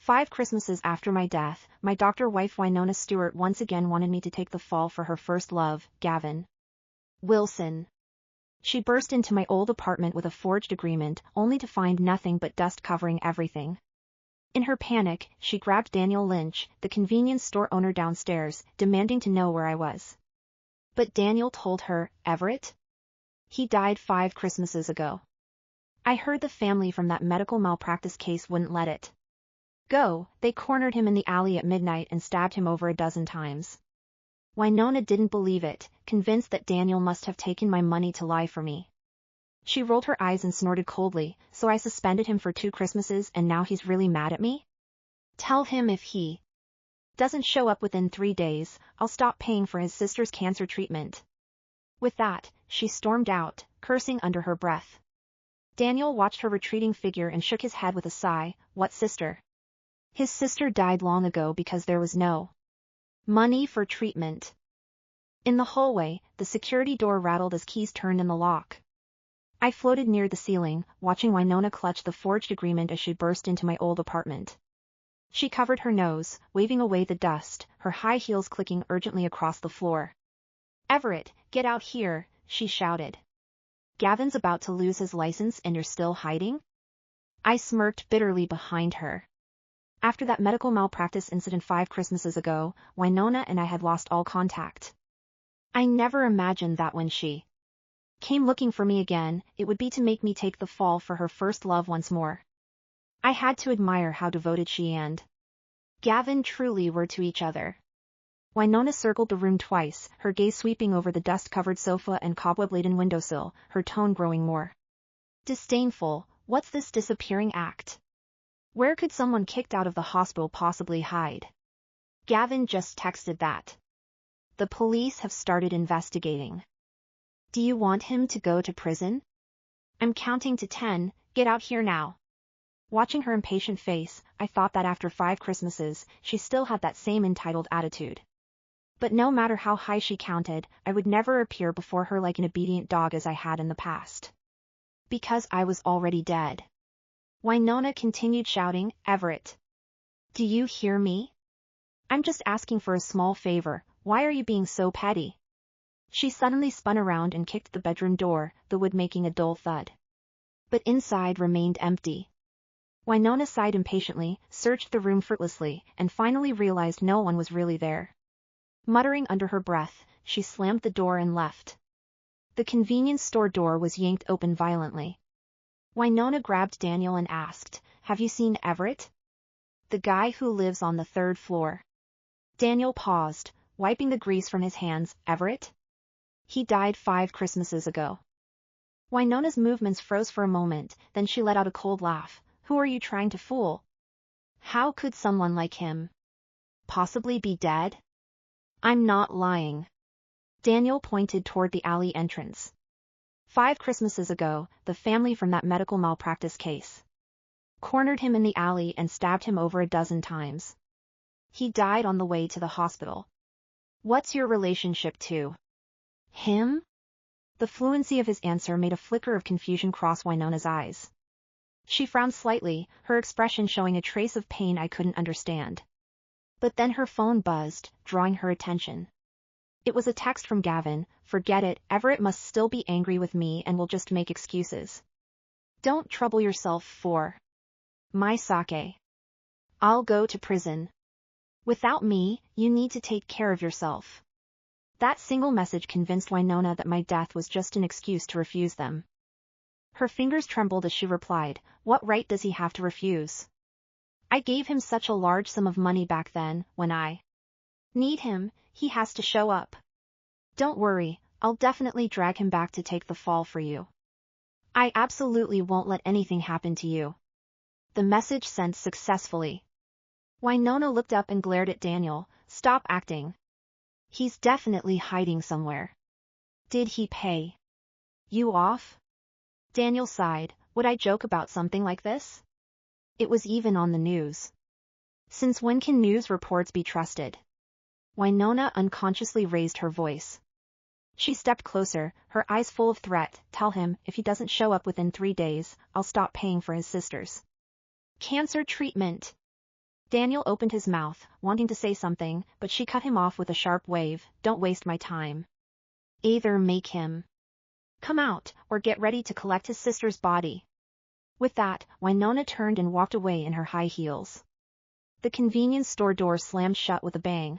5 Christmases after my death, my doctor wife Wynona Stewart once again wanted me to take the fall for her first love, Gavin Wilson. She burst into my old apartment with a forged agreement, only to find nothing but dust covering everything. In her panic, she grabbed Daniel Lynch, the convenience store owner downstairs, demanding to know where I was. But Daniel told her, Everett? He died 5 Christmases ago. I heard the family from that medical malpractice case wouldn't let it go. They cornered him in the alley at midnight and stabbed him over a dozen times. Wynona didn't believe it, convinced that Daniel must have taken my money to lie for me. She rolled her eyes and snorted coldly, so I suspended him for 2 Christmases and now he's really mad at me? Tell him if he doesn't show up within 3 days, I'll stop paying for his sister's cancer treatment. With that, she stormed out, cursing under her breath. Daniel watched her retreating figure and shook his head with a sigh. What sister? His sister died long ago because there was no money for treatment. In the hallway, the security door rattled as keys turned in the lock. I floated near the ceiling, watching Wynona clutch the forged agreement as she burst into my old apartment. She covered her nose, waving away the dust, her high heels clicking urgently across the floor. Everett, get out here, she shouted. Gavin's about to lose his license and you're still hiding? I smirked bitterly behind her. After that medical malpractice incident 5 Christmases ago, Wynona and I had lost all contact. I never imagined that when she came looking for me again, it would be to make me take the fall for her first love once more. I had to admire how devoted she and Gavin truly were to each other. Wynona circled the room twice, her gaze sweeping over the dust-covered sofa and cobweb-laden windowsill, her tone growing more disdainful. What's this disappearing act? Where could someone kicked out of the hospital possibly hide? Gavin just texted that the police have started investigating. Do you want him to go to prison? I'm counting to 10, get out here now. Watching her impatient face, I thought that after 5 Christmases, she still had that same entitled attitude. But no matter how high she counted, I would never appear before her like an obedient dog as I had in the past. Because I was already dead. Wynona continued shouting, Everett. Do you hear me? I'm just asking for a small favor, why are you being so petty? She suddenly spun around and kicked the bedroom door, the wood making a dull thud. But inside remained empty. Wynona sighed impatiently, searched the room fruitlessly, and finally realized no one was really there. Muttering under her breath, she slammed the door and left. The convenience store door was yanked open violently. Wynona grabbed Daniel and asked, Have you seen Everett? The guy who lives on the 3rd floor. Daniel paused, wiping the grease from his hands. Everett? He died 5 Christmases ago. Wynona's movements froze for a moment, then she let out a cold laugh. Who are you trying to fool? How could someone like him possibly be dead? I'm not lying. Daniel pointed toward the alley entrance. 5 Christmases ago, the family from that medical malpractice case cornered him in the alley and stabbed him over a dozen times. He died on the way to the hospital. What's your relationship to him? The fluency of his answer made a flicker of confusion cross Wynona's eyes. She frowned slightly, her expression showing a trace of pain I couldn't understand. But then her phone buzzed, drawing her attention. It was a text from Gavin. Forget it, Everett must still be angry with me and will just make excuses. Don't trouble yourself for my sake. I'll go to prison. Without me, you need to take care of yourself. That single message convinced Wynona that my death was just an excuse to refuse them. Her fingers trembled as she replied, What right does he have to refuse? I gave him such a large sum of money back then. When I need him, he has to show up. Don't worry, I'll definitely drag him back to take the fall for you. I absolutely won't let anything happen to you. The message sent successfully. Wynona looked up and glared at Daniel. Stop acting. He's definitely hiding somewhere. Did he pay you off? Daniel sighed. Would I joke about something like this? It was even on the news. Since when can news reports be trusted? Wynona unconsciously raised her voice. She stepped closer, her eyes full of threat. Tell him, if he doesn't show up within 3 days, I'll stop paying for his sister's cancer treatment. Daniel opened his mouth, wanting to say something, but she cut him off with a sharp wave. Don't waste my time. Either make him come out, or get ready to collect his sister's body. With that, Wynona turned and walked away in her high heels. The convenience store door slammed shut with a bang.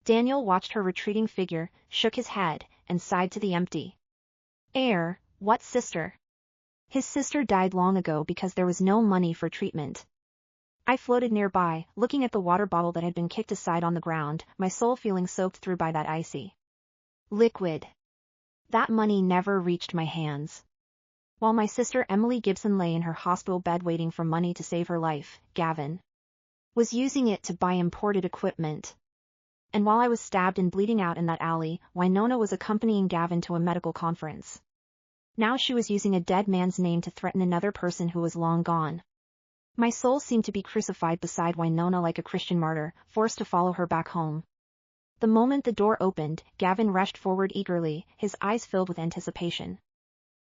Daniel watched her retreating figure, shook his head, and sighed to the empty air. What sister? His sister died long ago because there was no money for treatment. I floated nearby, looking at the water bottle that had been kicked aside on the ground, my soul feeling soaked through by that icy liquid. That money never reached my hands. While my sister Emily Gibson lay in her hospital bed waiting for money to save her life, Gavin was using it to buy imported equipment. And while I was stabbed and bleeding out in that alley, Wynona was accompanying Gavin to a medical conference. Now she was using a dead man's name to threaten another person who was long gone. My soul seemed to be crucified beside Wynona like a Christian martyr, forced to follow her back home. The moment the door opened, Gavin rushed forward eagerly, his eyes filled with anticipation.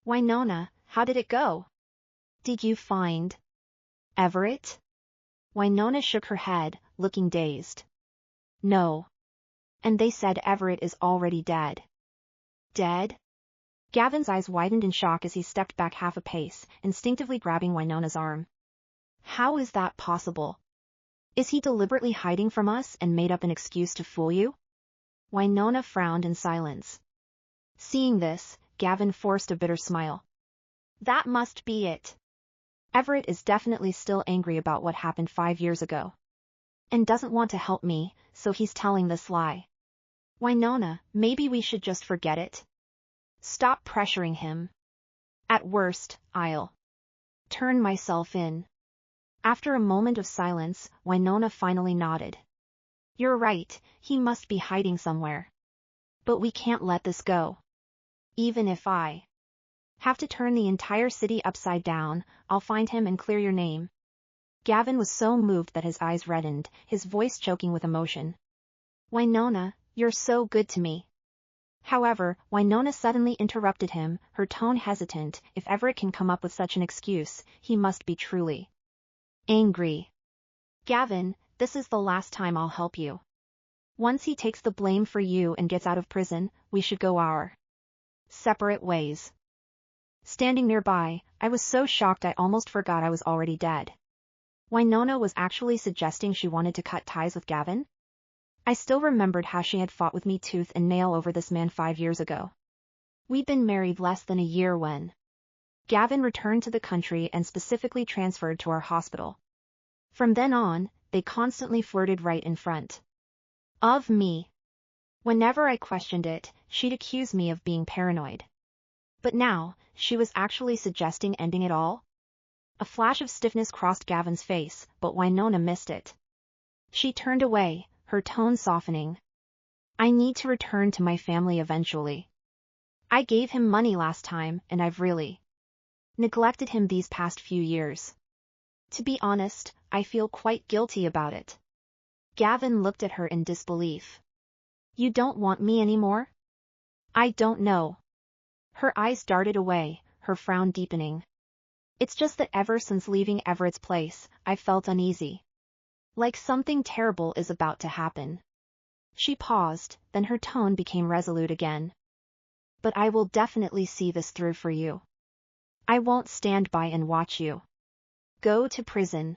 Wynona, how did it go? Did you find Everett? Wynona shook her head, looking dazed. No. And they said Everett is already dead. Dead? Gavin's eyes widened in shock as he stepped back half a pace, instinctively grabbing Wynona's arm. How is that possible? Is he deliberately hiding from us and made up an excuse to fool you? Wynona frowned in silence. Seeing this, Gavin forced a bitter smile. That must be it. Everett is definitely still angry about what happened 5 years ago. And doesn't want to help me, so he's telling this lie. Wynona, maybe we should just forget it. Stop pressuring him. At worst, I'll turn myself in. After a moment of silence, Wynona finally nodded. You're right, he must be hiding somewhere. But we can't let this go. Even if I have to turn the entire city upside down, I'll find him and clear your name. Gavin was so moved that his eyes reddened, his voice choking with emotion. Wynona, you're so good to me. However, Wynona suddenly interrupted him, her tone hesitant. If Everett can come up with such an excuse, he must be truly angry. Gavin, this is the last time I'll help you. Once he takes the blame for you and gets out of prison, we should go our separate ways. Standing nearby, I was so shocked I almost forgot I was already dead. Wynona was actually suggesting she wanted to cut ties with Gavin? I still remembered how she had fought with me tooth and nail over this man 5 years ago. We'd been married less than a year when Gavin returned to the country and specifically transferred to our hospital. From then on, they constantly flirted right in front of me. Whenever I questioned it, she'd accuse me of being paranoid. But now, she was actually suggesting ending it all? A flash of stiffness crossed Gavin's face, but Wynona missed it. She turned away, her tone softening. I need to return to my family eventually. I gave him money last time, and I've really neglected him these past few years. To be honest, I feel quite guilty about it. Gavin looked at her in disbelief. You don't want me anymore? I don't know. Her eyes darted away, her frown deepening. It's just that ever since leaving Everett's place, I've felt uneasy. Like something terrible is about to happen. She paused, then her tone became resolute again. But I will definitely see this through for you. I won't stand by and watch you go to prison.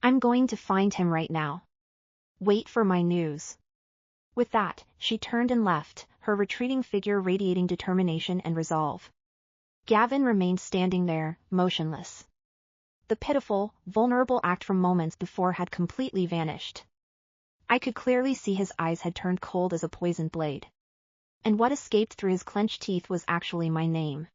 I'm going to find him right now. Wait for my news. With that, she turned and left, her retreating figure radiating determination and resolve. Gavin remained standing there, motionless. The pitiful, vulnerable act from moments before had completely vanished. I could clearly see his eyes had turned cold as a poisoned blade. And what escaped through his clenched teeth was actually my name.